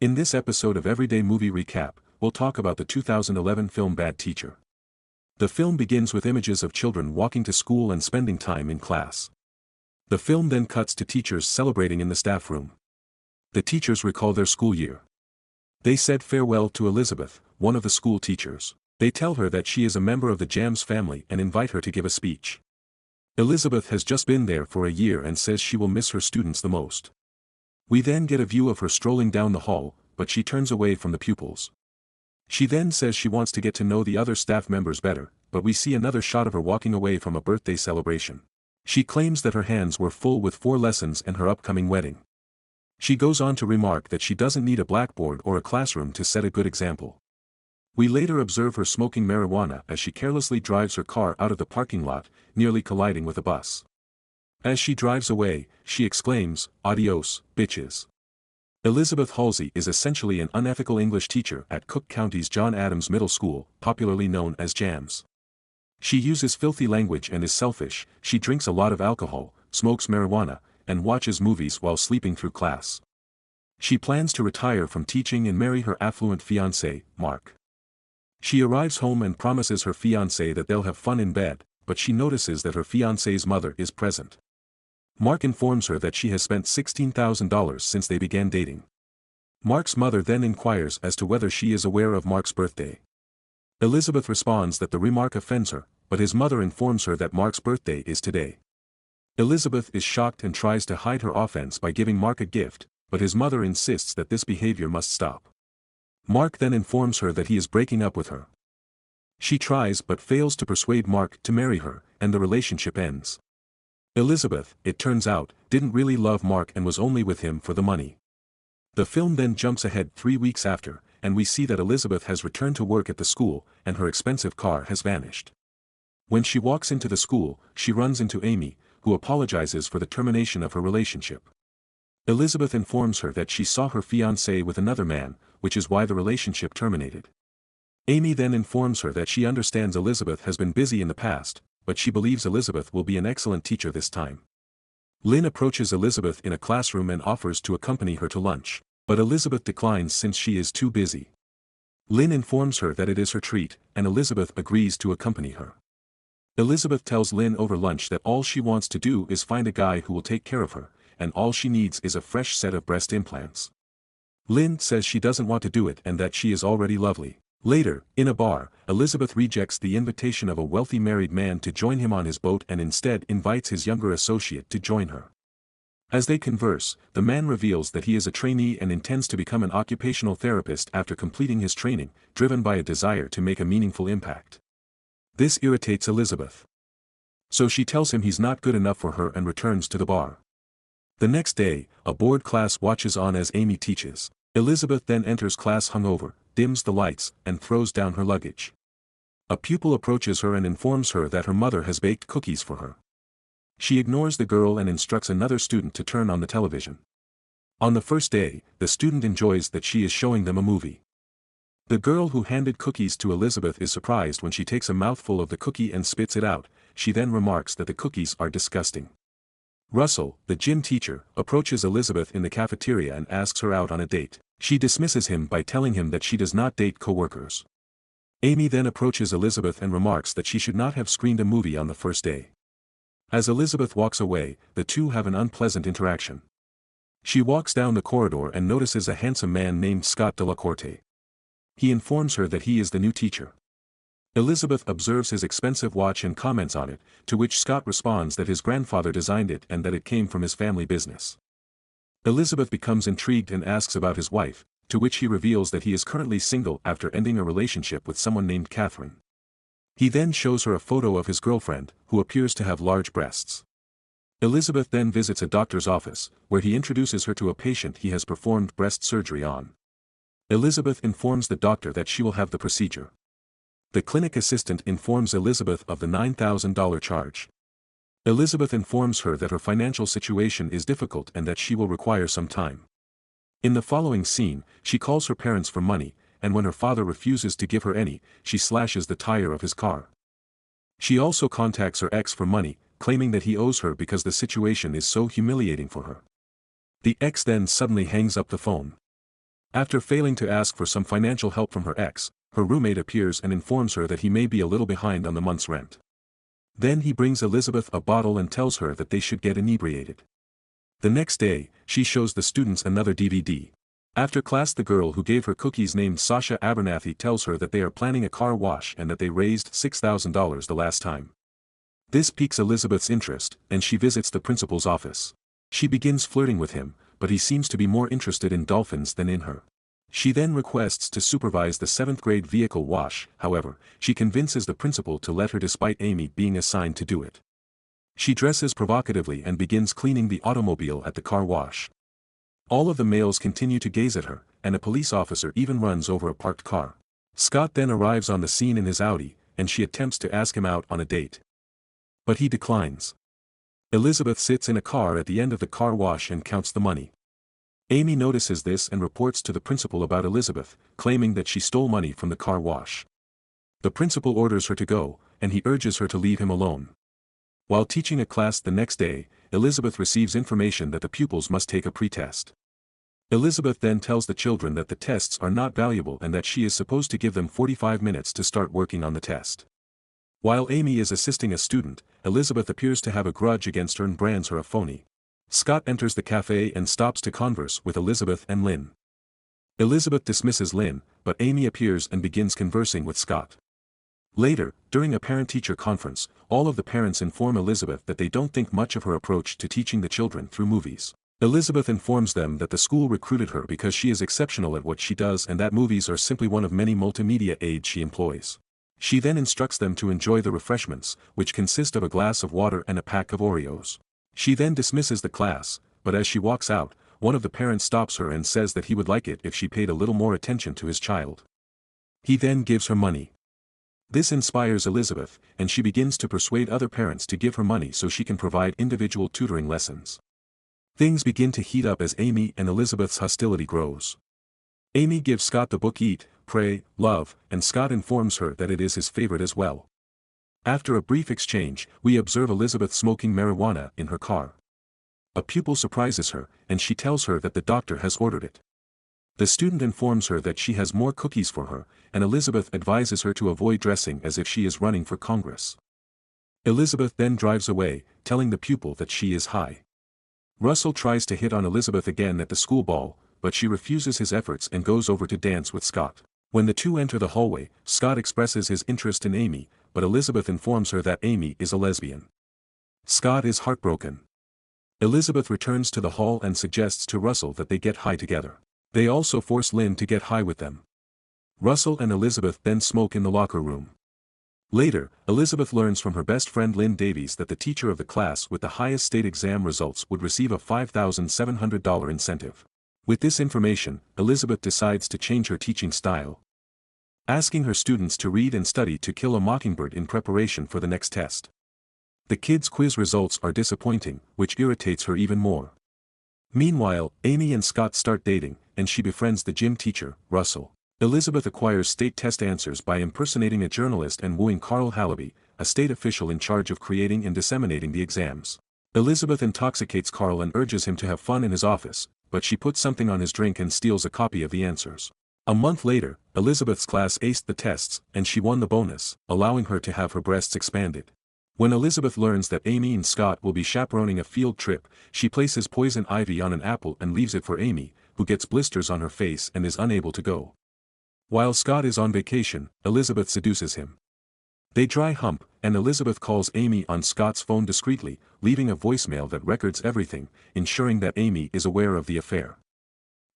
In this episode of Everyday Movie Recap, we'll talk about the 2011 film Bad Teacher. The film begins with images of children walking to school and spending time in class. The film then cuts to teachers celebrating in the staff room. The teachers recall their school year. They said farewell to Elizabeth, one of the school teachers. They tell her that she is a member of the Jams family and invite her to give a speech. Elizabeth has just been there for a year and says she will miss her students the most. We then get a view of her strolling down the hall, but she turns away from the pupils. She then says she wants to get to know the other staff members better, but we see another shot of her walking away from a birthday celebration. She claims that her hands were full with 4 lessons and her upcoming wedding. She goes on to remark that she doesn't need a blackboard or a classroom to set a good example. We later observe her smoking marijuana as she carelessly drives her car out of the parking lot, nearly colliding with a bus. As she drives away, she exclaims, "Adios, bitches." Elizabeth Halsey is essentially an unethical English teacher at Cook County's John Adams Middle School, popularly known as Jams. She uses filthy language and is selfish. She drinks a lot of alcohol, smokes marijuana, and watches movies while sleeping through class. She plans to retire from teaching and marry her affluent fiancé, Mark. She arrives home and promises her fiancé that they'll have fun in bed, but she notices that her fiancé's mother is present. Mark informs her that she has spent $16,000 since they began dating. Mark's mother then inquires as to whether she is aware of Mark's birthday. Elizabeth responds that the remark offends her, but his mother informs her that Mark's birthday is today. Elizabeth is shocked and tries to hide her offense by giving Mark a gift, but his mother insists that this behavior must stop. Mark then informs her that he is breaking up with her. She tries but fails to persuade Mark to marry her, and the relationship ends. Elizabeth, it turns out, didn't really love Mark and was only with him for the money. The film then jumps ahead 3 weeks after, and we see that Elizabeth has returned to work at the school, and her expensive car has vanished. When she walks into the school, she runs into Amy, who apologizes for the termination of her relationship. Elizabeth informs her that she saw her fiancé with another man, which is why the relationship terminated. Amy then informs her that she understands Elizabeth has been busy in the past, but she believes Elizabeth will be an excellent teacher this time. Lynn approaches Elizabeth in a classroom and offers to accompany her to lunch, but Elizabeth declines since she is too busy. Lynn informs her that it is her treat, and Elizabeth agrees to accompany her. Elizabeth tells Lynn over lunch that all she wants to do is find a guy who will take care of her, and all she needs is a fresh set of breast implants. Lynn says she doesn't want to do it and that she is already lovely. Later, in a bar, Elizabeth rejects the invitation of a wealthy married man to join him on his boat and instead invites his younger associate to join her. As they converse, the man reveals that he is a trainee and intends to become an occupational therapist after completing his training, driven by a desire to make a meaningful impact. This irritates Elizabeth. So she tells him he's not good enough for her and returns to the bar. The next day, a bored class watches on as Amy teaches. Elizabeth then enters class hungover, dims the lights, and throws down her luggage. A pupil approaches her and informs her that her mother has baked cookies for her. She ignores the girl and instructs another student to turn on the television. On the first day, the student enjoys that she is showing them a movie. The girl who handed cookies to Elizabeth is surprised when she takes a mouthful of the cookie and spits it out. She then remarks that the cookies are disgusting. Russell, the gym teacher, approaches Elizabeth in the cafeteria and asks her out on a date. She dismisses him by telling him that she does not date co-workers. Amy then approaches Elizabeth and remarks that she should not have screened a movie on the first day. As Elizabeth walks away, the two have an unpleasant interaction. She walks down the corridor and notices a handsome man named Scott Delacorte. He informs her that he is the new teacher. Elizabeth observes his expensive watch and comments on it, to which Scott responds that his grandfather designed it and that it came from his family business. Elizabeth becomes intrigued and asks about his wife, to which he reveals that he is currently single after ending a relationship with someone named Catherine. He then shows her a photo of his girlfriend, who appears to have large breasts. Elizabeth then visits a doctor's office, where he introduces her to a patient he has performed breast surgery on. Elizabeth informs the doctor that she will have the procedure. The clinic assistant informs Elizabeth of the $9,000 charge. Elizabeth informs her that her financial situation is difficult and that she will require some time. In the following scene, she calls her parents for money, and when her father refuses to give her any, she slashes the tire of his car. She also contacts her ex for money, claiming that he owes her because the situation is so humiliating for her. The ex then suddenly hangs up the phone. After failing to ask for some financial help from her ex, her roommate appears and informs her that he may be a little behind on the month's rent. Then he brings Elizabeth a bottle and tells her that they should get inebriated. The next day, she shows the students another DVD. After class, the girl who gave her cookies named Sasha Abernathy tells her that they are planning a car wash and that they raised $6,000 the last time. This piques Elizabeth's interest, and she visits the principal's office. She begins flirting with him, but he seems to be more interested in dolphins than in her. She then requests to supervise the 7th grade vehicle wash. However, she convinces the principal to let her despite Amy being assigned to do it. She dresses provocatively and begins cleaning the automobile at the car wash. All of the males continue to gaze at her, and a police officer even runs over a parked car. Scott then arrives on the scene in his Audi, and she attempts to ask him out on a date. But he declines. Elizabeth sits in a car at the end of the car wash and counts the money. Amy notices this and reports to the principal about Elizabeth, claiming that she stole money from the car wash. The principal orders her to go, and he urges her to leave him alone. While teaching a class the next day, Elizabeth receives information that the pupils must take a pretest. Elizabeth then tells the children that the tests are not valuable and that she is supposed to give them 45 minutes to start working on the test. While Amy is assisting a student, Elizabeth appears to have a grudge against her and brands her a phony. Scott enters the cafe and stops to converse with Elizabeth and Lynn. Elizabeth dismisses Lynn, but Amy appears and begins conversing with Scott. Later, during a parent-teacher conference, all of the parents inform Elizabeth that they don't think much of her approach to teaching the children through movies. Elizabeth informs them that the school recruited her because she is exceptional at what she does and that movies are simply one of many multimedia aids she employs. She then instructs them to enjoy the refreshments, which consist of a glass of water and a pack of Oreos. She then dismisses the class, but as she walks out, one of the parents stops her and says that he would like it if she paid a little more attention to his child. He then gives her money. This inspires Elizabeth, and she begins to persuade other parents to give her money so she can provide individual tutoring lessons. Things begin to heat up as Amy and Elizabeth's hostility grows. Amy gives Scott the book Eat, Pray, Love, and Scott informs her that it is his favorite as well. After a brief exchange, we observe Elizabeth smoking marijuana in her car. A pupil surprises her, and she tells her that the doctor has ordered it. The student informs her that she has more cookies for her, and Elizabeth advises her to avoid dressing as if she is running for Congress. Elizabeth then drives away, telling the pupil that she is high. Russell tries to hit on Elizabeth again at the school ball, but she refuses his efforts and goes over to dance with Scott. When the two enter the hallway, Scott expresses his interest in Amy, but Elizabeth informs her that Amy is a lesbian. Scott is heartbroken. Elizabeth returns to the hall and suggests to Russell that they get high together. They also force Lynn to get high with them. Russell and Elizabeth then smoke in the locker room. Later, Elizabeth learns from her best friend Lynn Davies that the teacher of the class with the highest state exam results would receive a $5,700 incentive. With this information, Elizabeth decides to change her teaching style, asking her students to read and study To Kill a Mockingbird in preparation for the next test. The kids' quiz results are disappointing, which irritates her even more. Meanwhile, Amy and Scott start dating, and she befriends the gym teacher, Russell. Elizabeth acquires state test answers by impersonating a journalist and wooing Carl Hallaby, a state official in charge of creating and disseminating the exams. Elizabeth intoxicates Carl and urges him to have fun in his office, but she puts something on his drink and steals a copy of the answers. A month later, Elizabeth's class aced the tests, and she won the bonus, allowing her to have her breasts expanded. When Elizabeth learns that Amy and Scott will be chaperoning a field trip, she places poison ivy on an apple and leaves it for Amy, who gets blisters on her face and is unable to go. While Scott is on vacation, Elizabeth seduces him. They dry hump, and Elizabeth calls Amy on Scott's phone discreetly, leaving a voicemail that records everything, ensuring that Amy is aware of the affair.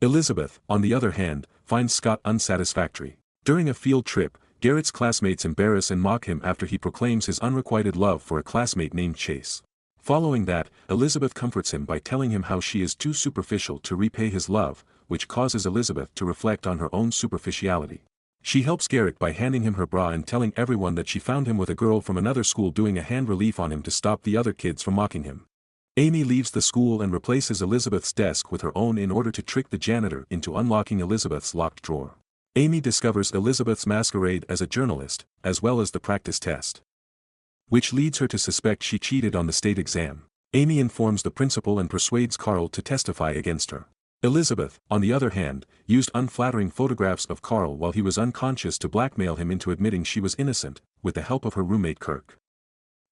Elizabeth, on the other hand, finds Scott unsatisfactory. During a field trip, Garrett's classmates embarrass and mock him after he proclaims his unrequited love for a classmate named Chase. Following that, Elizabeth comforts him by telling him how she is too superficial to repay his love, which causes Elizabeth to reflect on her own superficiality. She helps Garrett by handing him her bra and telling everyone that she found him with a girl from another school doing a hand relief on him to stop the other kids from mocking him. Amy leaves the school and replaces Elizabeth's desk with her own in order to trick the janitor into unlocking Elizabeth's locked drawer. Amy discovers Elizabeth's masquerade as a journalist, as well as the practice test, which leads her to suspect she cheated on the state exam. Amy informs the principal and persuades Carl to testify against her. Elizabeth, on the other hand, used unflattering photographs of Carl while he was unconscious to blackmail him into admitting she was innocent, with the help of her roommate Kirk.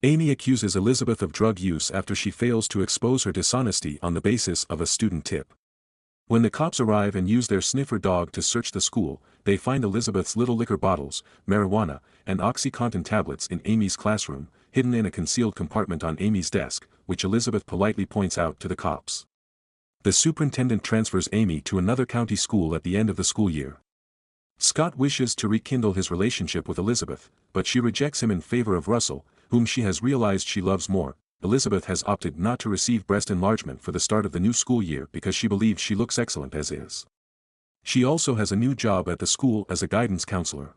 Amy accuses Elizabeth of drug use after she fails to expose her dishonesty on the basis of a student tip. When the cops arrive and use their sniffer dog to search the school, they find Elizabeth's little liquor bottles, marijuana, and OxyContin tablets in Amy's classroom, hidden in a concealed compartment on Amy's desk, which Elizabeth politely points out to the cops. The superintendent transfers Amy to another county school at the end of the school year. Scott wishes to rekindle his relationship with Elizabeth, but she rejects him in favor of Russell, whom she has realized she loves more. Elizabeth has opted not to receive breast enlargement for the start of the new school year because she believes she looks excellent as is. She also has a new job at the school as a guidance counselor.